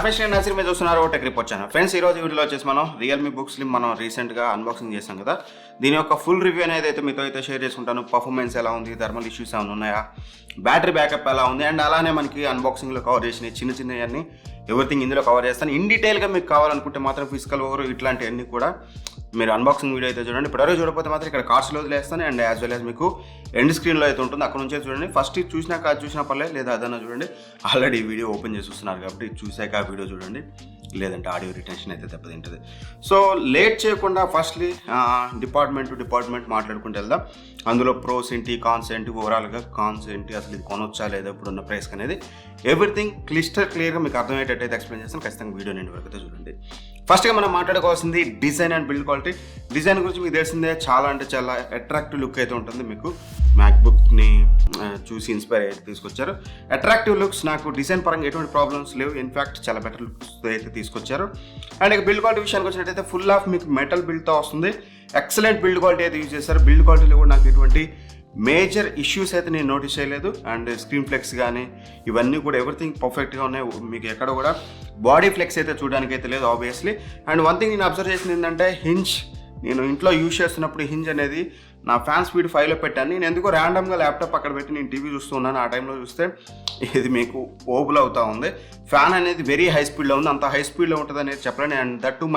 Friends నేను నసీర్ మీద చూస్తున్నారు టెక్ రిపోర్ట్ ఛానల్. ఫ్రెండ్స్ ఈ రోజు వీడియోలో వచ్చేసి మనం రియల్మీ బుక్ స్లిమ్ మనం రీసెంట్గా అన్బాక్సింగ్ చేసాం కదా. దీని యొక్క ఫుల్ రివ్యూ అనేది అయితే మీతో అయితే షేర్ చేసుకుంటాను. పర్ఫార్మెన్స్ ఎలా ఉంది, థర్మల్ ఇష్యూస్ ఏమైనా ఉన్నాయా, బ్యాటరీ బ్యాకప్ ఎలా ఉంది, అండ్ అలానే మనకి అన్బాక్సింగ్లో కవర్ చేసిన చిన్న చిన్నవన్నీ ఎవ్రీథింగ్ ఇందులో కవర్ చేస్తాను. ఇన్ డీటెయిల్గా మీకు కావాలనుకుంటే మాత్రం ఫిజికల్ ఓవర్ ఇట్లాంటివన్నీ కూడా మీరు అన్బాక్సింగ్ వీడియో అయితే చూడండి. ఇప్పుడు ఎవరో చూడకపోతే మాత్రం ఇక్కడ కార్డ్స్లో వదిలేస్తాను, అండ్ యాజ్ వెల్ యాజ్ మీకు ఎండ్ స్క్రీన్లో అయితే ఉంటుంది, అక్కడ నుంచే చూడండి. ఫస్ట్ ఇది చూసినాక అది చూసినా పర్లేదు, లేదా అదన్నా చూడండి. ఆల్రెడీ ఈ వీడియో ఓపెన్ చేసి చూస్తున్నారు కాబట్టి చూసాక ఆ వీడియో చూడండి, లేదంటే ఆడియో రిటెన్షన్ అయితే దెబ్బతింటుంది. సో లేట్ చేయకుండా ఫస్ట్లీ డిపార్ట్మెంట్ టు డిపార్ట్మెంట్ మాట్లాడుకుంటూ వెళ్దాం. అందులో ప్రోస్ ఏంటి, కాన్స్ ఏంటి, ఓవరాల్గా కాన్స్ ఏంటి, అసలు ఇది కొనొచ్చా లేదా ఇప్పుడున్న ప్రైస్కి అనేది ఎవ్రీథింగ్ క్లియర్గా మీకు అర్థమయ్యేటట్టు అయితే ఎక్స్ప్లెయిన్ చేస్తాను. ఖచ్చితంగా వీడియో నేను వరకు అయితే చూడండి. ఫస్ట్గా మనం మాట్లాడుకోవాల్సింది design and build quality. Design గురించి మీకు తెలిసిందే, చాలా అంటే చాలా అట్రాక్టివ్ లుక్ అయితే ఉంటుంది. మీకు మ్యాక్బుక్ని చూసి ఇన్స్పైర్ అయితే తీసుకొచ్చారు. అట్రాక్టివ్ లుక్స్, నాకు డిజైన్ పరంగా ఎటువంటి ప్రాబ్లమ్స్ లేవు. ఇన్ఫ్యాక్ట్ చాలా బెటర్ లుక్స్ అయితే తీసుకొచ్చారు. అండ్ ఇక బిల్డ్ క్వాలిటీ విషయానికి వచ్చినట్టయితే ఫుల్ ఆఫ్ మీకు మెటల్ బిల్డ్తో వస్తుంది. ఎక్సలెంట్ బిల్డ్ క్వాలిటీ అయితే యూజ్ చేశారు. బిల్డ్ క్వాలిటీలో కూడా నాకు ఎటువంటి మేజర్ ఇష్యూస్ అయితే నేను నోటీస్ చేయలేదు. అండ్ స్క్రీన్ ఫ్లెక్స్ కానీ ఇవన్నీ కూడా ఎవ్రీథింగ్ పర్ఫెక్ట్గా ఉన్నాయి. మీకు ఎక్కడ కూడా బాడీ ఫ్లెక్స్ అయితే చూడడానికి అయితే లేదు ఆబ్వియస్లీ. అండ్ వన్ థింగ్ నేను అబ్జర్వ్ చేసింది ఏంటంటే హింజ్, నేను ఇంట్లో యూజ్ చేస్తున్నప్పుడు హింజ్ అనేది నా ఫ్యాన్ స్పీడ్ 5లో పెట్టాను. నేను ఎందుకో ర్యాండమ్గా ల్యాప్టాప్ అక్కడ పెట్టి నేను టీవీ చూస్తున్నాను. ఆ టైంలో చూస్తే ఇది మీకు ఓబుల్ అవుతూ ఉంది. ఫ్యాన్ అనేది వెరీ హై స్పీడ్లో ఉంది. అంత హై స్పీడ్లో ఉంటుంది అనేది చెప్పలేను. అండ్ దట్ టు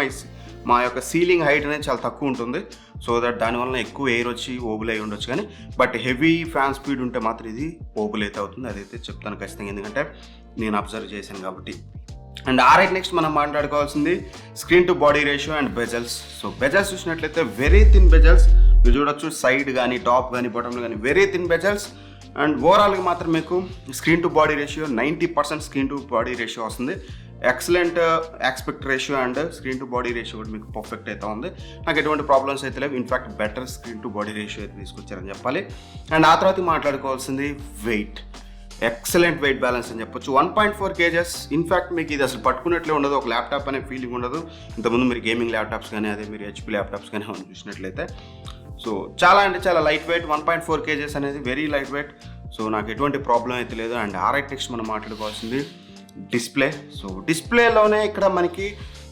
మా యొక్క సీలింగ్ హైట్ అనేది చాలా తక్కువ ఉంటుంది. సో దట్ దానివల్ల ఎక్కువ ఎయిర్ వచ్చి ఓబుల్ అయి ఉండొచ్చు. కానీ బట్ హెవీ ఫ్యాన్ స్పీడ్ ఉంటే మాత్రం ఇది ఓబుల్ అయితే అవుతుంది. అదైతే చెప్తాను ఖచ్చితంగా, ఎందుకంటే నేను అబ్జర్వ్ చేశాను కాబట్టి. అండ్ ఆరైట్ నెక్స్ట్ మనం మాట్లాడుకోవాల్సింది screen to body ratio and bezels. So bezels చూసినట్లయితే వెరీ థిన్ బెజల్స్ మీరు చూడొచ్చు. సైడ్ కానీ టాప్ కానీ బాటంలో కానీ వెరీ థిన్ బెజల్స్. అండ్ ఓవరాల్గా మాత్రం మీకు screen to body ratio 90% screen to body ratio వస్తుంది. Excellent aspect ratio and screen to body ratio కూడా మీకు పర్ఫెక్ట్ అయితే ఉంది. నాకు ఎటువంటి ప్రాబ్లమ్స్ అయితే లేవు. In fact better screen to body ratio అయితే తీసుకొచ్చారని చెప్పాలి. అండ్ ఆ తర్వాత మాట్లాడుకోవాల్సింది వెయిట్. ఎక్సలెంట్ వెయిట్ బ్యాలెన్స్ అని చెప్పొచ్చు. 1.4 kgs. ఇన్ఫ్యాక్ట్ మీకు ఇది అసలు పట్టుకున్నట్లే ఉండదు, ఒక ల్యాప్టాప్ అనే ఫీలింగ్ ఉండదు. ఇంతకుముందు మీరు గేమింగ్ ల్యాప్టాప్స్ కానీ అదే మీరు HP ల్యాప్టాప్స్ కానీ చూసినట్లయితే సో చాలా అంటే చాలా లైట్ వెయిట్. 1.4 kgs అనేది వెరీ లైట్ వెయిట్. సో నాకు ఎటువంటి ప్రాబ్లం అయితే లేదు. అండ్ ఆరైట్ నెక్స్ట్ మనం మాట్లాడుకోవాల్సింది డిస్ప్లే. సో డిస్ప్లేలోనే ఇక్కడ మనకి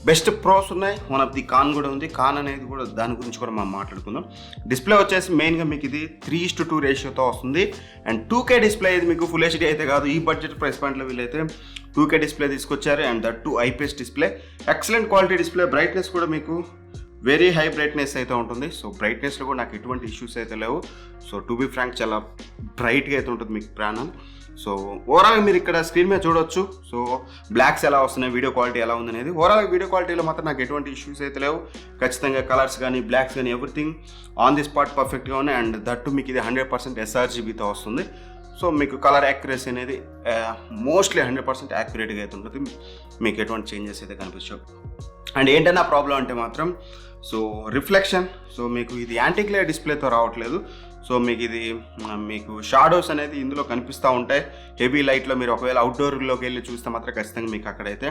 బెస్ట్ ప్రోస్ ఉన్నాయి. వన్ ఆఫ్ ది కాన్ కూడా ఉంది. కాన్ అనేది కూడా దాని గురించి కూడా మనం మాట్లాడుకుందాం. డిస్ప్లే వచ్చేసి మెయిన్గా మీకు ఇది 3:2 రేషియోతో వస్తుంది. అండ్ 2K డిస్ప్లే ఇది మీకు ఫుల్ HD అయితే కాదు. ఈ బడ్జెట్ ప్రైస్ పాయింట్లో వీళ్ళైతే 2K డిస్ప్లే తీసుకొచ్చారు. And that to IPS display, excellent quality display. Brightness కూడా మీకు వెరీ హై బ్రైట్నెస్ అయితే ఉంటుంది. సో బ్రైట్నెస్లో కూడా నాకు ఎటువంటి ఇష్యూస్ అయితే లేవు. సో టు బి ఫ్రాంక్ చాలా బ్రైట్గా అయితే ఉంటుంది మీకు ప్రాణం. సో ఓవరాల్గా మీరు ఇక్కడ స్క్రీన్ మీద చూడొచ్చు. సో బ్లాక్స్ ఎలా వస్తున్నాయి, వీడియో క్వాలిటీ ఎలా ఉందనేది. ఓవరాల్గా వీడియో క్వాలిటీలో మాత్రం నాకు ఎటువంటి ఇష్యూస్ అయితే లేవు. ఖచ్చితంగా కలర్స్ కానీ బ్లాక్స్ కానీ ఎవ్రీథింగ్ ఆన్ ది స్పాట్ పర్ఫెక్ట్గా ఉన్నాయి. అండ్ దట్టు మీకు ఇది 100% sRGBతో వస్తుంది. సో మీకు కలర్ యాక్యురసీ అనేది మోస్ట్లీ 100% యాక్యురేట్గా అయితే ఉంటుంది. మీకు ఎటువంటి చేంజెస్ అయితే కనిపించవు. అండ్ ఏంటన్నా ప్రాబ్లం అంటే మాత్రం సో రిఫ్లెక్షన్. సో మీకు ఇది యాంటీ గ్లేర్ డిస్ప్లేతో రావట్లేదు. సో మీకు ఇది మీకు షాడోస్ అనేది ఇందులో కనిపిస్తూ ఉంటాయి. హెవీ లైట్లో మీరు ఒకవేళ అవుట్డోర్లోకి వెళ్ళి చూస్తే మాత్రం ఖచ్చితంగా మీకు అక్కడైతే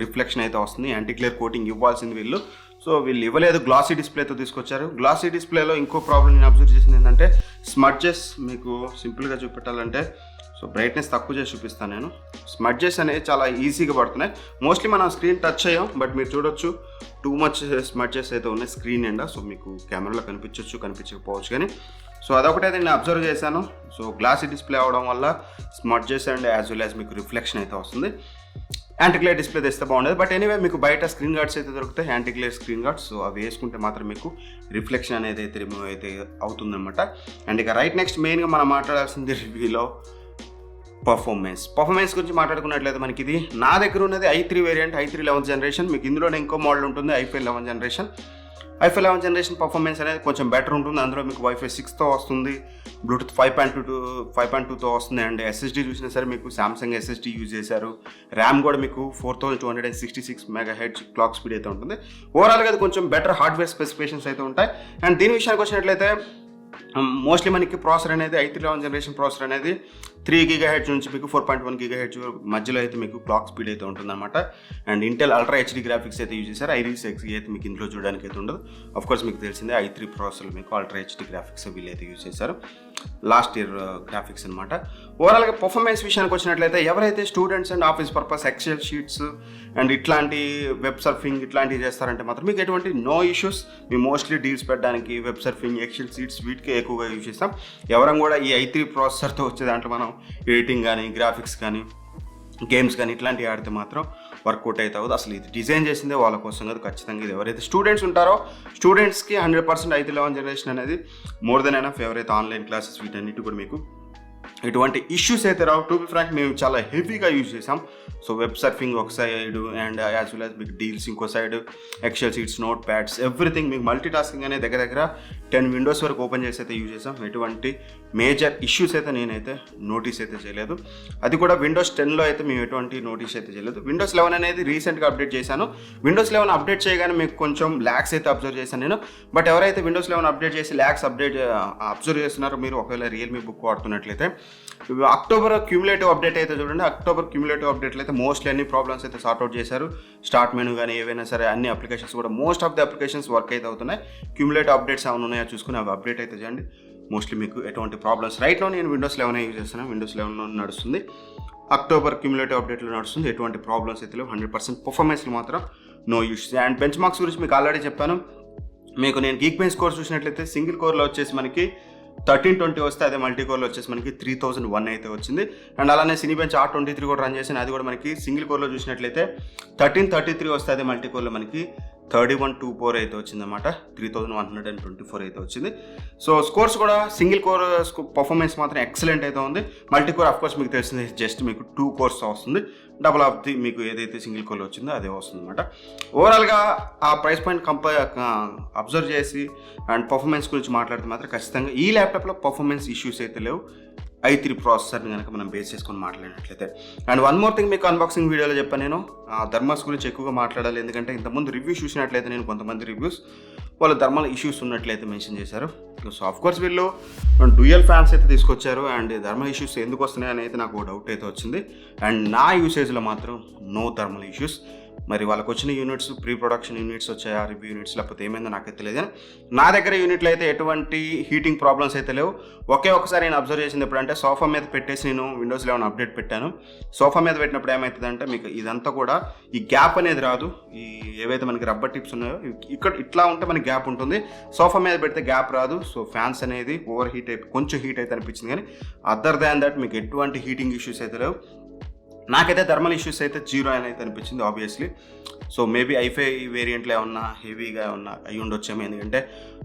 రిఫ్లెక్షన్ అయితే వస్తుంది. యాంటీ గ్లేర్ కోటింగ్ ఇవ్వాల్సింది వీళ్ళు. సో వీళ్ళు ఇవ్వలేదు, గ్లాసీ డిస్ప్లేతో తీసుకొచ్చారు. గ్లాసీ డిస్ప్లేలో ఇంకో ప్రాబ్లం నేను అబ్జర్వ్ చేసింది ఏంటంటే స్మడ్జెస్. మీకు సింపుల్గా చూపెట్టాలంటే సో బ్రైట్నెస్ తక్కువ చేసి చూపిస్తాను నేను. స్మడ్జెస్ అనేవి చాలా ఈజీగా పడుతున్నాయి. మోస్ట్లీ మనం స్క్రీన్ టచ్ చేయం, బట్ మీరు చూడొచ్చు టూ మచ్ స్మడ్జెస్ అయితే ఉన్నాయి స్క్రీన్ ఎండా. సో మీకు కెమెరాలో కనిపించకపోవచ్చు కానీ సో అదొకటైతే నేను అబ్జర్వ్ చేశాను. సో గ్లాసీ డిస్ప్లే అవడం వల్ల స్మడ్జెస్ అండ్ యాజ్ వెల్ యాజ్ మీకు రిఫ్లెక్షన్ అయితే వస్తుంది. యాంటీ గ్లేర్ డిస్ప్లే తెస్తే బాగుండేది. బట్ ఎనీవే మీకు బయట స్క్రీన్ గార్డ్స్ అయితే దొరుకుతాయి, anti glare screen guards. So అవి వేసుకుంటే మాత్రం మీకు రిఫ్లెక్షన్ అనేది అయితే రిమూవ్ అయితే అవుతుందన్నమాట. అండ్ ఇక రైట్ నెక్స్ట్ మెయిన్గా మనం మాట్లాడాల్సింది రివ్యూలో పర్ఫార్మెన్స్ గురించి మాట్లాడుకున్నట్లయితే మనకి ఇది నా దగ్గర ఉన్నది i3 variant, i3 11th generation. మీకు ఇందులోనే ఇంకో మోడల్ ఉంటుంది i5 11th generation. i5 11th generation performance అనేది కొంచెం బెటర్ ఉంటుంది. అందులో మీకు Wi-Fi 6తో వస్తుంది, బ్లూటూత్ 5.2తో వస్తుంది. అండ్ SSD చూసినా సరే మీకు సామ్సంగ్ SSD యూజ్ చేశారు. ర్యామ్ కూడా మీకు 4266 MHz క్లాక్ స్పీడ్ అయితే ఉంటుంది. ఓవరాల్గా అది కొంచెం బెటర్ హార్డ్వేర్ స్పెసిఫికేషన్స్ అయితే ఉంటాయి. అండ్ దీని విషయానికి వచ్చినట్లయితే మోస్ట్లీ మనకి ప్రాసెసర్ అనేది i3 11th జనరేషన్ ప్రాసెసర్ అనేది 3 GHz నుంచి మీకు 4.1 GHz మధ్యలో అయితే మీకు క్లాక్ స్పీడ్ అయితే ఉంటుందన్నమాట. And Intel ultra HD graphics అయితే యూజ్ చేశారు. Iris Xe అయితే మీకు ఇందులో చూడడానికి అయితే ఉండదు. ఆఫ్ కోర్స్ మీకు తెలిసిందే i3 ప్రాసెసర్ మీకు అల్ట్రా HD గ్రాఫిక్స్ వీళ్ళైతే యూజ్ చేశారు. లాస్ట్ ఇయర్ గ్రాఫిక్స్ అనమాట. ఓవరాల్గా పర్ఫార్మెన్స్ విషయానికి వచ్చినట్లయితే ఎవరైతే students and office purpose excel sheets and ఇట్లాంటి వెబ్ సర్ఫింగ్ ఇట్లాంటివి చేస్తారంటే మాత్రం మీకు ఎటువంటి నో ఇష్యూస్. మేము మోస్ట్లీ డీల్స్ పెట్టడానికి వెబ్ సర్ఫింగ్, ఎక్సెల్ షీట్స్ వీటికే ఎక్కువగా యూజ్ చేస్తాం. ఎవరం కూడా ఈ i3 ప్రాసెసర్తో వచ్చే దాంట్లో మనం ఎడిటింగ్ కానీ, గ్రాఫిక్స్ కానీ, గేమ్స్ కానీ ఇట్లాంటివి ఆడితే మాత్రం వర్కౌట్ అయితే అవ్వదు. అసలు ఇది డిజైన్ చేసిందే వాళ్ళ కోసం కాదు. ఖచ్చితంగా ఇది ఎవరైతే స్టూడెంట్స్ ఉంటారో స్టూడెంట్స్కి 100% i3 11 జనరేషన్ అనేది మోర్ దెన్ ఎనఫ్. ఎవరైతే ఆన్లైన్ క్లాసెస్ వీటన్నిటి కూడా మీకు ఎటువంటి ఇష్యూస్ అయితే రావు. టు బి ఫ్రాంక్ మేము చాలా హెవీగా యూజ్ చేసాం. సో వెబ్ సర్ఫింగ్ ఒక side and as well as మీకు డీల్స్ ఇంకో side, excel sheets, notepads, everything మీకు మల్టీ టాస్కింగ్ అనేది దగ్గర 10 విండోస్ వరకు ఓపెన్ చేసి అయితే యూజ్ చేసాం. ఎటువంటి మేజర్ ఇష్యూస్ అయితే నేనైతే నోటీస్ అయితే చేయలేదు. అది కూడా విండోస్ 10లో అయితే మేము ఎటువంటి నోటీస్ అయితే చేయలేదు. విండోస్ 11 అనేది రీసెంట్గా అప్డేట్ చేశాను. విండోస్ 11 అప్డేట్ చేయగానే మీకు కొంచెం ల్యాగ్స్ అయితే అబ్జర్వ్ చేశాను నేను. బట్ ఎవరైతే విండోస్ 11 అప్డేట్ చేసి ల్యాగ్స్ అబ్జర్వ్ చేస్తున్నారో మీరు ఒకవేళ రియల్మీ బుక్ వాడుతున్నట్లయితే అక్టోబర్ క్యూములేటివ్ అప్డేట్ అయితే చూడండి. అక్టోబర్ క్యూములేటివ్ అప్డేట్లో అయితే మోస్ట్లీ అన్ని ప్రాబ్లమ్స్ అయితే సార్ట్అవుట్ చేశారు. స్టార్ట్ మెనూ కానీ ఏవైనా సరే అన్ని అప్లికేషన్స్ కూడా most of the applications work అయితే అవుతున్నాయి. క్యూములేటివ్ అప్డేట్స్ ఏమైనా ఉన్నాయో చూసుకుని అవి అప్డేట్ అయితే చేయండి. మోస్ట్లీ మీకు ఎటువంటి ప్రాబ్లమ్స్ రైట్లో నేను విండోస్ 11 యూజ్ చేస్తున్నాను. విండోస్ 11లో నడుస్తుంది. అక్టోబర్ క్యూములేటివ్ అప్డేట్లో నడుస్తుంది. ఎటువంటి ప్రాబ్లమ్స్ అయితే లేవు. 100% పర్ఫార్మెన్స్లో మాత్రం no issues. And benchmarks గురించి మీకు ఆల్రెడీ చెప్పాను. మీకు నేను గీక్ బెంచ్ స్కోర్ చూసినట్లయితే సింగిల్ కోర్లో వచ్చేసి మనకి 1320 వస్తే అదే మల్టీ కోర్లో వచ్చేసి మనకి 3001 అయితే వచ్చింది. అండ్ అలానే సినీబెంచ్ R23 కూడా రన్ చేసాను. అది కూడా మనకి సింగిల్ కోర్లో చూసినట్లయితే 1333 వస్తే అదే మల్టీ కోర్లో మనకి 3124 అయితే వచ్చిందన్నమాట. 3124 అయితే వచ్చింది. సో స్కోర్స్ కూడా సింగిల్ కోర్ పర్ఫార్మెన్స్ మాత్రం ఎక్సలెంట్ అయితే ఉంది. మల్టీ కోర్ ఆఫ్ కోర్స్ మీకు తెలిసింది జస్ట్ మీకు 2 కోర్స్ వస్తుంది. డబుల్ ఆఫ్ ది మీకు ఏదైతే సింగిల్ కోర్లో వచ్చిందో అదే వస్తుంది అనమాట. ఓవరాల్గా ఆ ప్రైస్ పాయింట్ అబ్జర్వ్ చేసి అండ్ పర్ఫార్మెన్స్ గురించి మాట్లాడితే మాత్రం ఖచ్చితంగా ఈ ల్యాప్టాప్లో పర్ఫార్మెన్స్ ఇష్యూస్ అయితే లేవు. i3 ప్రాసెసర్ని కనుక మనం బేస్ చేసుకొని మాట్లాడినట్లయితే. అండ్ వన్ మోర్ థింగ్ మీకు అన్బాక్సింగ్ వీడియోలో చెప్పాను నేను థర్మల్స్ గురించి ఎక్కువగా మాట్లాడాలి. ఎందుకంటే ఇంతకుముందు రివ్యూస్ చూసినట్లయితే నేను కొంతమంది రివ్యూస్ వాళ్ళు థర్మల్ ఇష్యూస్ ఉన్నట్లయితే మెన్షన్ చేశారు. సో ఆఫ్ కోర్స్ వీళ్ళు డ్యూయల్ ఫ్యాన్స్ అయితే తీసుకొచ్చారు. అండ్ థర్మల్ ఇష్యూస్ ఎందుకు వస్తున్నాయి అని అయితే నాకు డౌట్ అయితే వచ్చింది. అండ్ నా యూసేజ్లో మాత్రం నో థర్మల్ ఇష్యూస్. మరి వాళ్ళకి వచ్చిన యూనిట్స్ ప్రీ ప్రొడక్షన్ యూనిట్స్ వచ్చాయా, రివ్యూ యూనిట్స్, లేకపోతే ఏమైందో నాకైతే తెలియదు. నా దగ్గర యూనిట్లో అయితే ఎటువంటి హీటింగ్ ప్రాబ్లమ్స్ అయితే లేవు. ఒకసారి నేను అబ్జర్వ్ చేసింది ఎప్పుడంటే సోఫా మీద పెట్టేసి నేను విండోస్ 11 అప్డేట్ పెట్టాను. సోఫా మీద పెట్టినప్పుడు ఏమవుతుందంటే మీకు ఇదంతా కూడా ఈ గ్యాప్ అనేది రాదు. ఈ ఏవైతే మనకి రబ్బర్ టిప్స్ ఉన్నాయో ఇక్కడ ఇట్లా ఉంటే మనకి గ్యాప్ ఉంటుంది. సోఫా మీద పెడితే గ్యాప్ రాదు. సో ఫ్యాన్స్ అనేది ఓవర్ హీట్ అయిపోయి కొంచెం హీట్ అయితే అనిపించింది. కానీ అదర్ దాన్ దట్ మీకు ఎటువంటి హీటింగ్ ఇష్యూస్ అయితే లేవు. నాకైతే థర్మల్ ఇష్యూస్ అయితే 0 అని అయితే అనిపించింది ఆబ్వియస్లీ. సో మేబీ i5 వేరియంట్లో ఏమన్నా హెవీగా ఏమన్నా అయి ఉండొచ్చేమో. ఎందుకంటే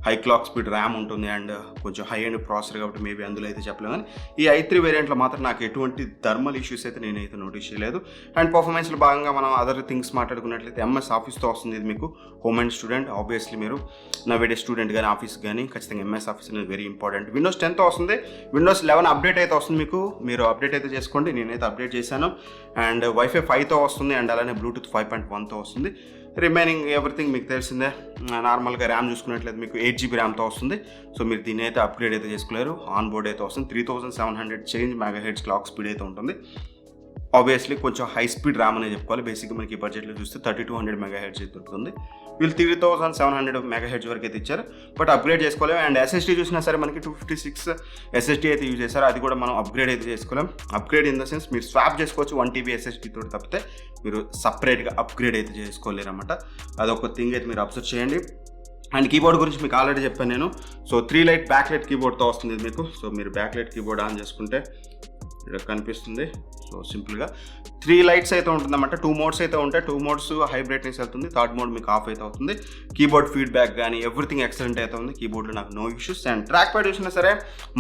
హై క్లాక్ స్పీడ్ ర్యామ్ ఉంటుంది అండ్ కొంచెం హై అండ్ ప్రాసెసర్ కాబట్టి మేబీ అందులో అయితే చెప్పలేము. కానీ ఈ i3 వేరియంట్లో మాత్రం నాకు ఎటువంటి థర్మల్ ఇష్యూస్ అయితే నేనైతే నోటీస్ చేయలేదు. అండ్ పర్ఫార్మెన్స్లో భాగంగా మనం అదర్ థింగ్స్ మాట్లాడుకున్నట్లయితే MS ఆఫీస్తో వస్తుంది. ఇది మీకు హోమ్ అండ్ స్టూడెంట్ ఆబ్వియస్లీ మీరు నవేడే స్టూడెంట్ కానీ ఆఫీస్ కానీ ఖచ్చితంగా MS ఆఫీస్ అనేది వెరీ ఇంపార్టెంట్. విండోస్ 10తో వస్తుంది. విండోస్ 11 అప్డేట్ అయితే వస్తుంది మీకు. మీరు అప్డేట్ అయితే చేసుకోండి. నేనైతే అప్డేట్ చేశాను. అండ్ Wi-Fi 5తో వస్తుంది. అండ్ అలానే బ్లూటూత్ 5.1తో వస్తుంది. రిమైనింగ్ ఎవ్రీథింగ్ మీకు తెలిసిందే. నార్మల్గా ర్యామ్ చూసుకున్నట్లయితే మీకు 8GB ర్యామ్తో వస్తుంది. సో మీరు దీని అయితే అప్గ్రేడ్ అయితే చేసుకోలేరు. ఆన్ బోర్డ్ అయితే వస్తుంది. 3700 చేంజ్ మెగాహెర్ట్జ్ క్లాక్ స్పీడ్ అయితే ఉంటుంది. ఆబ్వియస్లీ కొంచెం హై స్పీడ్ ర్యామ్ అనేది చెప్పుకోవాలి. బేసిక్గా మనకి ఈ బడ్జెట్లో చూస్తే 3200 మెగాహెర్ట్జ్ అయితే దొరుకుతుంది. వీళ్ళు 3700 మెగాహెర్ట్జ్ వరకు అయితే ఇచ్చారు. బట్ అప్గ్రేడ్ చేసుకోలేము. అండ్ SSD చూసినా సరే మనకి 256 SSD అయితే యూజ్ చేశారు. అది కూడా మనం అప్గ్రేడ్ అయితే చేసుకోలేం. అప్గ్రేడ్ ఇన్ ద సెన్స్ మీరు స్వాప్ చేసుకోవచ్చు 1TB SSD తోటి, తప్పితే మీరు సపరేట్గా అప్గ్రేడ్ అయితే చేసుకోలేరు అన్నమాట. అదొక థింగ్ అయితే మీరు అబ్జర్వ్ చేయండి. అండ్ కీబోర్డ్ గురించి మీకు ఆల్రెడీ చెప్పాను నేను. సో 3 లైట్ బ్యాక్ లైట్ కీబోర్డ్తో వస్తుంది ఇది మీకు. సో మీరు బ్యాక్ లైట్ కీబోర్డ్ ఆన్ చేసుకుంటే ఇక్కడ కనిపిస్తుంది. సో సింపుల్గా 3 లైట్స్ అయితే ఉంటుందన్నమాట. 2 మోడ్స్ అయితే ఉంటాయి. 2 మోడ్స్ హై బ్రైట్నెస్ వెళ్తుంది. 3rd మోడ్ మీకు ఆఫ్ అయితే అవుతుంది. కీబోర్డ్ ఫీడ్బ్యాక్ కానీ ఎవ్రీథింగ్ ఎక్సలెంట్ అయితే ఉంది. కీబోర్డ్లో నాకు no issues. And trackpad చూసినా సరే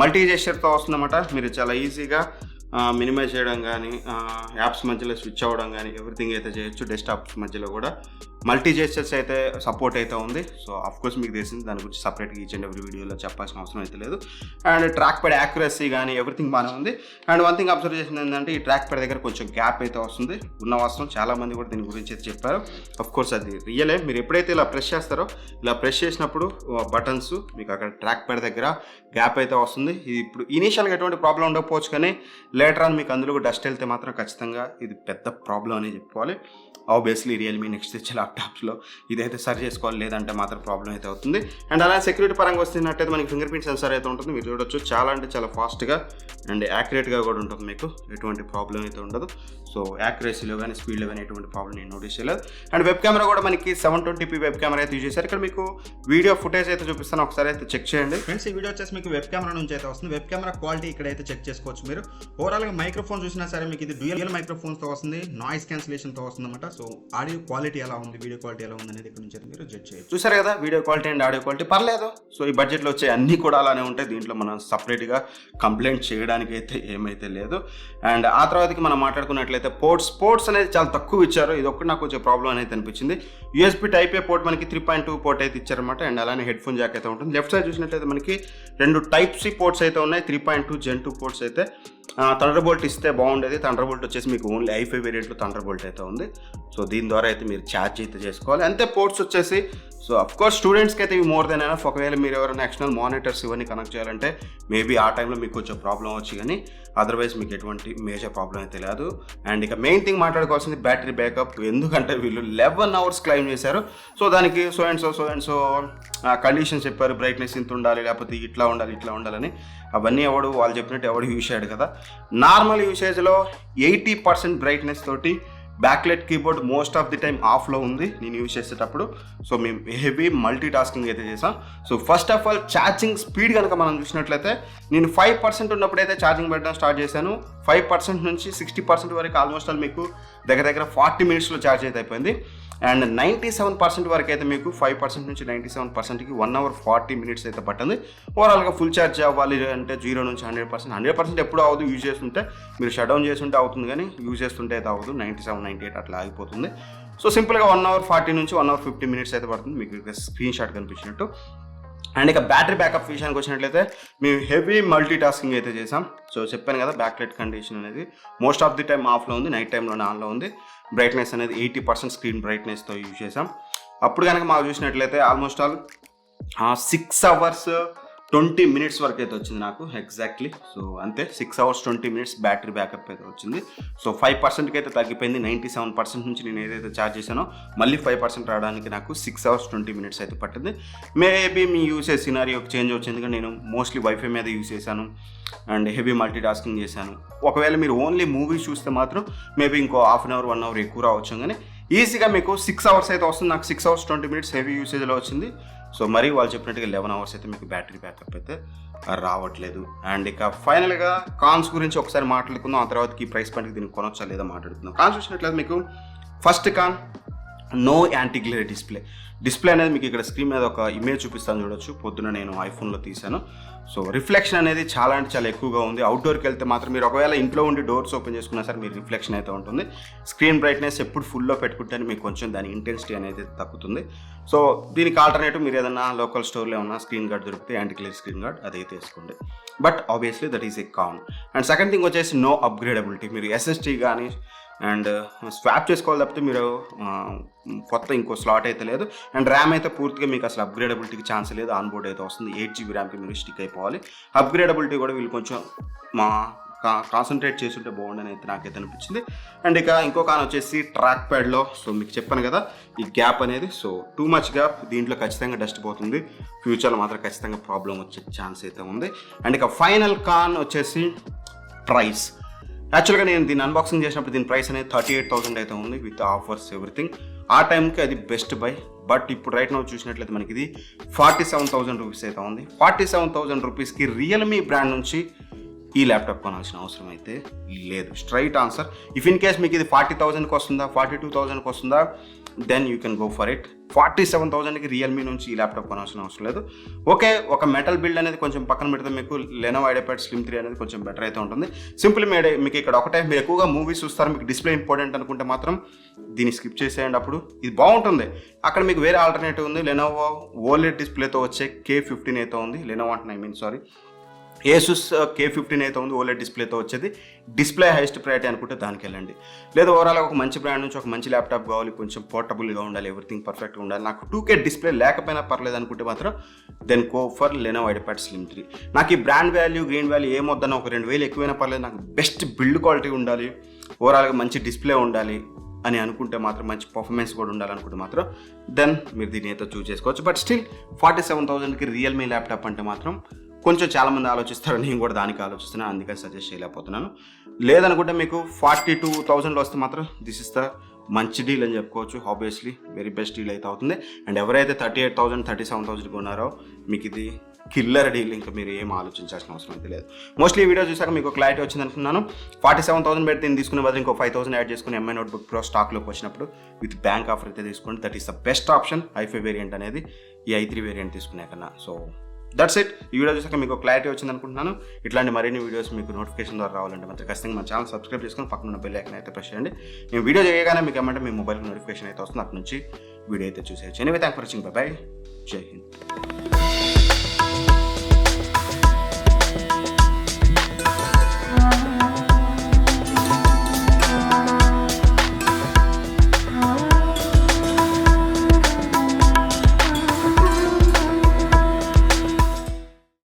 మల్టీ జెస్చర్తో వస్తుందన్నమాట. మీరు చాలా ఈజీగా మినిమైజ్ చేయడం కానీ యాప్స్ మధ్యలో స్విచ్ అవ్వడం కానీ ఎవ్రీథింగ్ అయితే చేయొచ్చు. డెస్క్టాప్స్ మధ్యలో కూడా మల్టీ జెస్చర్స్ అయితే సపోర్ట్ అయితే ఉంది. సో ఆఫ్కోర్స్ మీకు తెలిసింది, దాని గురించి సపరేట్గా ఈచ్ అండ్ ఎవ్రీ వీడియోలో చెప్పాల్సిన అవసరం అయితే లేదు. అండ్ ట్రాక్ ప్యాడ్ యాక్యురసీ కానీ ఎవ్రీథింగ్ బాగానే ఉంది. అండ్ వన్ థింగ్ అబ్జర్వ్ చేసింది ఏంటంటే ఈ ట్రాక్ ప్యాడ్ దగ్గర కొంచెం గ్యాప్ అయితే వస్తుంది. ఉన్న వాస్తవం చాలామంది కూడా దీని గురించి అయితే చెప్పారు. ఆఫ్కోర్స్ అది రియలే. మీరు ఎప్పుడైతే ఇలా ప్రెస్ చేస్తారో ఇలా ప్రెస్ చేసినప్పుడు బటన్స్ మీకు అక్కడ ట్రాక్ ప్యాడ్ దగ్గర గ్యాప్ అయితే వస్తుంది. ఇది ఇప్పుడు ఇనీషియల్గా ఎటువంటి ప్రాబ్లం ఉండకపోవచ్చు, కానీ లేటర్ ఆన్ మీకు అందులో డస్ట్ వెళ్తే మాత్రం ఖచ్చితంగా ఇది పెద్ద ప్రాబ్లం అని చెప్పుకోవాలి. ఆబ్వియస్లీ రియల్మీ నెక్స్ట్ తెచ్చే ల్యాప్టాప్స్లో ఇదైతే సరి చేసుకోవాలి, లేదంటే మాత్రం ప్రాబ్లం అయితే అవుతుంది. అండ్ అలా సెక్యూరిటీ పరంగా వస్తున్నట్టయితే మనకి ఫింగర్ ప్రింట్ సెన్సార్ అయితే ఉంటుంది. మీరు చూడొచ్చు చాలా అంటే చాలా ఫాస్ట్గా అండ్ యాక్యురేట్గా కూడా ఉంటుంది, మీకు ఎటువంటి ప్రాబ్లం అయితే ఉండదు. సో యాక్యురసీలో కానీ స్పీడ్లో కానీ ఎటువంటి ప్రాబ్లం నేను నోటీస్ చేయలేదు. అండ్ వెబ్ కెమెరా కూడా మనకి 720p వెబ్ కెమెరా అయితే యూజ్ చేశారు. ఇక్కడ మీకు వీడియో ఫుటేజ్ అయితే చూపిస్తాను, ఒకసారి అయితే చెక్ చేయండి ఫ్రెండ్స్. ఈ వీడియో వచ్చేసి మీకు వెబ్ కెమెరా నుంచి అయితే వస్తుంది. వెబ్ కెమెరా క్వాలిటీ ఇక్కడైతే చెక్ చేసుకోవచ్చు మీరు. ఓవరాల్గా మైక్రోఫోన్ చూసినా సరే మీకు ఇది డ్యూయల్ మైక్రోఫోన్స్తో వస్తుంది, నాయిస్ క్యాన్సిలేషన్తో వస్తుంది అనమాట. సో ఆడియో క్వాలిటీ ఎలా ఉంది, వీడియో క్వాలిటీ ఎలా ఉంది అనేది ఇక్కడ నుంచి అయితే మీరు జడ్జ్ చేయొచ్చు. చూసారు కదా video quality and audio quality పర్లేదు. సో ఈ బడ్జెట్లో వచ్చే అన్నీ కూడా అలానే ఉంటాయి, దీంట్లో మనం సపరేట్గా కంప్లైంట్ చేయడానికి అయితే ఏమైతే లేదు. అండ్ ఆ తర్వాతకి మనం మాట్లాడుకున్నట్లయితే పోర్ట్స్ అనేది చాలా తక్కువ ఇచ్చారు, ఇది ఒక్కటి నాకు కొంచెం ప్రాబ్లం అనేది అనిపించింది. USB Type-A పోర్ట్ మనకి 3.2 పోర్ట్ అయితే ఇచ్చారనమాట. అండ్ అలానే హెడ్ ఫోన్ జాక్ అయితే ఉంటుంది. లెఫ్ట్ సైడ్ చూసినట్లయితే మనకి 2 Type-C పోర్ట్స్ అయితే ఉన్నాయి, 3.2 Gen 2 పోర్ట్స్ అయితే. థండర్బోల్ట్ ఇస్తే బాగుండేది. థండర్బోల్ట్ వచ్చేసి మీకు ఓన్లీ i5 వేరియంట్లో థండర్బోల్ట్ అయితే ఉంది. సో దీని ద్వారా అయితే మీరు ఛార్జ్ అయితే చేసుకోవాలి అంతే. పోర్ట్స్ వచ్చేసి సో అఫ్కోర్స్ స్టూడెంట్స్కి అయితే ఇవి మోర్ దెన్ ఎనఫ్. ఒకవేళ మీరు ఎవరైనా ఎక్స్టర్నల్ మానిటర్స్ ఇవన్నీ కనెక్ట్ చేయాలంటే మేబీ ఆ టైంలో మీకు కొంచెం ప్రాబ్లం వచ్చి, కానీ అదర్వైజ్ మీకు ఎటువంటి మేజర్ ప్రాబ్లం అయితే లేదు. అండ్ ఇక మెయిన్ థింగ్ మాట్లాడుకోవాల్సింది బ్యాటరీ బ్యాకప్. ఎందుకంటే వీళ్ళు 11 hours క్లైమ్ చేశారు. సో దానికి సో అండ్ సో కండిషన్స్ చెప్పారు, బ్రైట్నెస్ ఇంత ఉండాలి, లేకపోతే ఇట్లా ఉండాలని. అవన్నీ వాళ్ళు చెప్పినట్టు ఎవడు యూజ్ చేయడు కదా. నార్మల్ యూసేజ్లో 80% బ్రైట్నెస్ తోటి backlit keyboard most of the time ఆఫ్లో ఉంది నేను యూజ్ చేసేటప్పుడు. సో మేము హెవీ మల్టీ టాస్కింగ్ అయితే చేసాం. So first of all charging speed కనుక మనం చూసినట్లయితే నేను 5% ఉన్నప్పుడైతే ఛార్జింగ్ పెట్టడం స్టార్ట్ చేశాను. 5% నుంచి 60% వరకు ఆల్మోస్ట్ ఆల్ మీకు దగ్గర 40 minutesలో ఛార్జ్ అయితే అయిపోయింది. అండ్ 97% వరకు అయితే మీకు 5% నుంచి 97%కి 1 hour 40 minutes అయితే పట్టింది. ఓవరాల్గా ఫుల్ ఛార్జ్ అవ్వాలి అంటే 0 నుంచి 100% ఎప్పుడు అవ్వదు. యూజ్ చేస్తుంటే మీరు షట్ డౌన్ చేస్తుంటే అవుతుంది, కానీ యూజ్ చేస్తుంటే అయితే అవ్వదు. 97, 98 అట్లా ఆగిపోతుంది. సో సింపుల్గా 1 hour 40 నుంచి 1 hour 50 minutes అయితే పడుతుంది, మీకు ఇక్కడ స్క్రీన్ షాట్ కనిపించినట్టు. అండ్ ఇక బ్యాటరీ బ్యాకప్ విషయానికి వచ్చినట్లయితే మేము హెవీ మల్టీ టాస్కింగ్ అయితే చేసాం. సో చెప్పాను కదా బ్యాక్లైట్ కండిషన్ అనేది మోస్ట్ ఆఫ్ ది టైం ఆఫ్లో ఉంది, నైట్ టైంలోనే ఆన్లో ఉంది. బ్రైట్నెస్ అనేది 80% స్క్రీన్ బ్రైట్నెస్తో యూజ్ చేసాం. అప్పుడు కనుక మాకు చూసినట్లయితే ఆల్మోస్ట్ ఆల్ 6 hours 20 minutes వరకు అయితే వచ్చింది నాకు ఎగ్జాక్ట్లీ. సో అంతే 6 hours 20 minutes బ్యాటరీ బ్యాకప్ అయితే వచ్చింది. సో 5%కి అయితే తగ్గిపోయింది. 97% నుంచి నేను ఏదైతే ఛార్జ్ చేశానో మళ్ళీ 5% రావడానికి నాకు 6 hours 20 minutes అయితే పట్టింది. మేబీ మీ యూసేజ్ సినారియో చేంజ్ వచ్చింది, ఎందుకంటే నేను మోస్ట్లీ వైఫై మీద యూజ్ చేశాను అండ్ హెవీ మల్టీ టాస్కింగ్ చేశాను. ఒకవేళ మీరు ఓన్లీ మూవీస్ చూస్తే మాత్రం మేబీ ఇంకో ½ hour 1 hour ఎక్కువ రావచ్చు, కానీ ఈజీగా మీకు 6 hours అయితే వస్తుంది. నాకు 6 hours 20 minutes హెవీ యూసేజ్లో వచ్చింది. సో మరి వాళ్ళు చెప్పినట్టుగా 11 hours అయితే మీకు బ్యాటరీ బ్యాకప్ అయితే రావట్లేదు. అండ్ ఇక ఫైనల్గా కాన్స్ గురించి ఒకసారి మాట్లాడుకుందాం, ఆ తర్వాత ఈ ప్రైస్ పాయింట్కి దీన్ని కొనొచ్చా లేదా మాట్లాడుకుందాం. కాన్స్ చూసినట్లయితే మీకు ఫస్ట్ కాన్ నో యాంటీ గ్లేర్ డిస్ప్లే అనేది మీకు ఇక్కడ స్క్రీన్ మీద ఒక ఇమేజ్ చూపిస్తాను చూడొచ్చు. పొద్దున నేను ఐఫోన్లో తీశాను. సో రిఫ్లెక్షన్ అనేది చాలా అంటే చాలా ఎక్కువగా ఉంది. అవుట్డోర్కి వెళ్తే మాత్రం మీరు ఒకవేళ ఇంట్లో ఉండి డోర్స్ ఓపెన్ చేసుకున్నా సరే మీరు రిఫ్లెక్షన్ అయితే ఉంటుంది. స్క్రీన్ బ్రైట్నెస్ ఎప్పుడు ఫుల్లో పెట్టుకుంటే మీకు కొంచెం దాని ఇంటెన్సిటీ అనేది తగ్గుతుంది. సో దీనికి ఆల్టర్నేటివ్ మీరు ఏదైనా లోకల్ స్టోర్లో ఉన్న స్క్రీన్ గార్డ్ దొరికితే యాంటీ గ్లేర్ స్క్రీన్ గార్డ్ అదైతే వేసుకోండి. But obviously that is a con. And second thing వచ్చేసి నో అప్గ్రేడబిలిటీ. మీరు SSD కానీ అండ్ స్వాప్ చేసుకోవాలి తప్పితే మీరు కొత్త ఇంకో స్లాట్ అయితే లేదు. అండ్ ర్యామ్ అయితే పూర్తిగా మీకు అసలు అప్గ్రేడబిలిటీకి ఛాన్స్ లేదు. ఆన్ బోర్డ్ అయితే వస్తుంది. 8 GB ర్యామ్కి మీరు స్టిక్ అయిపోవాలి. అప్గ్రేడబిలిటీ కూడా వీళ్ళు కొంచెం కాన్సన్ట్రేట్ చేస్తుంటే బాగుండని అయితే నాకైతే అనిపించింది. అండ్ ఇక ఇంకో కాన్ వచ్చేసి ట్రాక్ ప్యాడ్లో. సో మీకు చెప్పాను కదా ఈ గ్యాప్ అనేది, సో టూ మచ్ గ్యాప్. దీంట్లో ఖచ్చితంగా డస్ట్ పోతుంది. ఫ్యూచర్లో మాత్రం ఖచ్చితంగా ప్రాబ్లం వచ్చే ఛాన్స్ అయితే ఉంది. అండ్ ఇక ఫైనల్ కాన్ వచ్చేసి ప్రైస్. యాక్చువల్గా నేను దీన్ని అన్బాక్సింగ్ చేసినప్పుడు దీని ప్రైస్ అనేది 38,000 అయితే ఉంది విత్ ఆఫర్స్ ఎవ్రీథింగ్. ఆ టైంకి అది బెస్ట్ బై. బట్ ఇప్పుడు రైట్ నౌ చూసినట్లయితే మనకి ఇది 47,000 రూపీస్ అయితే ఉంది. 47,000 రూపీస్కి రియల్మీ బ్రాండ్ నుంచి ఈ ల్యాప్టాప్ కొనాల్సిన అవసరం అయితే లేదు. Straight answer. If in case మీకు ఇది 40,000కి వస్తుందా 42,000కి వస్తుందా then you can go for it. 47,000కి రియల్మీ నుంచి ఈ ల్యాప్టాప్ కొనాల్సిన అవసరం లేదు. ఓకే, ఒక మెటల్ బిల్డ్ అనేది కొంచెం పక్కన పెడితే మీకు లెనోవో ఐడియాప్యాడ్ స్లిమ్ 3 అనేది కొంచెం బెటర్ అయితే ఉంటుంది. సింపుల్ మీకు ఇక్కడ ఒకటే, మీరు ఎక్కువగా మూవీస్ చూస్తారు, మీకు డిస్ప్లే ఇంపార్టెంట్ అనుకుంటే మాత్రం దీన్ని స్కిప్ చేసేయండి. అప్పుడు ఇది బాగుంటుంది. అక్కడ మీకు వేరే ఆల్టర్నేటివ్ ఉంది. లెనోవో ఓలెడ్ డిస్ప్లేతో వచ్చే K15 అయితే ఉంది. లెనోవో అంటే సారీ ఏసుస్ K15 అయితే ఉంది ఓలెడ్ డిస్ప్లేతో వచ్చేది. డిస్ప్లే హైయెస్ట్ ప్రయారిటీ అనుకుంటే దానికి వెళ్ళండి. లేదా ఓవరాల్గా ఒక మంచి బ్రాండ్ నుంచి ఒక మంచి ల్యాప్టాప్ కావాలి, కొంచెం పోర్టబుల్గా ఉండాలి, ఎవ్రీథింగ్ పర్ఫెక్ట్గా ఉండాలి, నాకు 2K డిస్ప్లే లేకపోయినా పర్లేదు అనుకుంటే మాత్రం then go for Lenovo IdeaPad slim 3. నాకు ఈ బ్రాండ్ వాల్యూ గ్రీన్ వాల్యూ ఏమొద్దన్న ఒక 2000 ఎక్కువైనా పర్లేదు, నాకు బెస్ట్ బిల్డ్ క్వాలిటీ ఉండాలి, ఓవరాల్గా మంచి డిస్ప్లే ఉండాలి అని అనుకుంటే మాత్రం, మంచి పర్ఫార్మెన్స్ కూడా ఉండాలనుకుంటే మాత్రం దెన్ మీరు దీన్ని అయితే చూస్ చేసుకోవచ్చు. బట్ స్టిల్ 47,000కి రియల్మీ ల్యాప్టాప్ అంటే మాత్రం కొంచెం చాలామంది ఆలోచిస్తారు, నేను కూడా దానికి ఆలోచిస్తున్నాను, అందుకని సజెస్ట్ చేయలేకపోతున్నాను. లేదనుకుంటే మీకు 42,000లో వస్తే మాత్రం దిస్ ఇస్ ద మంచి డీల్ అని చెప్పుకోవచ్చు. ఆబ్వియస్లీ వెరీ బెస్ట్ డీల్ అయితే అవుతుంది. అండ్ ఎవరైతే 38,000 37,000 కొన్నారో మీకు ఇది కిల్లర్ డీల్, ఇంకా మీరు ఏం ఆలోచించాల్సిన అవసరం అయితే లేదు. మోస్ట్లీ ఈ వీడియో చూసాక మీకు క్లారిటీ వచ్చింది అనుకున్నాను. 47,000 పెడితే దీన్ని తీసుకునే బదులు ఇంకో 5,000 యాడ్ చేసుకుని ఎంఐ నోట్బుక్ ప్రో స్టాక్లోకి వచ్చినప్పుడు విత్ బ్యాంక్ ఆఫర్ అయితే తీసుకోండి. That is the best option i5 variant అనేది ఈ i3 వేరియంట్ తీసుకునే కన్నా. So that's it. ఈ వీడియో చూసాక మీకు క్లారిటీ వచ్చింది అనుకుంటున్నాను. ఇట్లాంటి మరిన్ని వీడియోస్ మీకు నోటిఫికేషన్ ద్వారా రావాలంటే మాత్రం ఖచ్చితంగా మన ఛానల్ సబ్స్క్రైబ్ చేసుకొని పక్కన ఉన్న బెల్ ఐకాన్ అయితే ప్రెస్ చేయండి. నేను వీడియో చేయగానే మీకు ఏమంటే మీ మొబైల్కి నోటిఫికేషన్ అయితే వస్తుంది, అక్కడ నుంచి వీడియో అయితే చూసేయచ్చు. Anyway thank for watching. Bye bye. Jai Hind.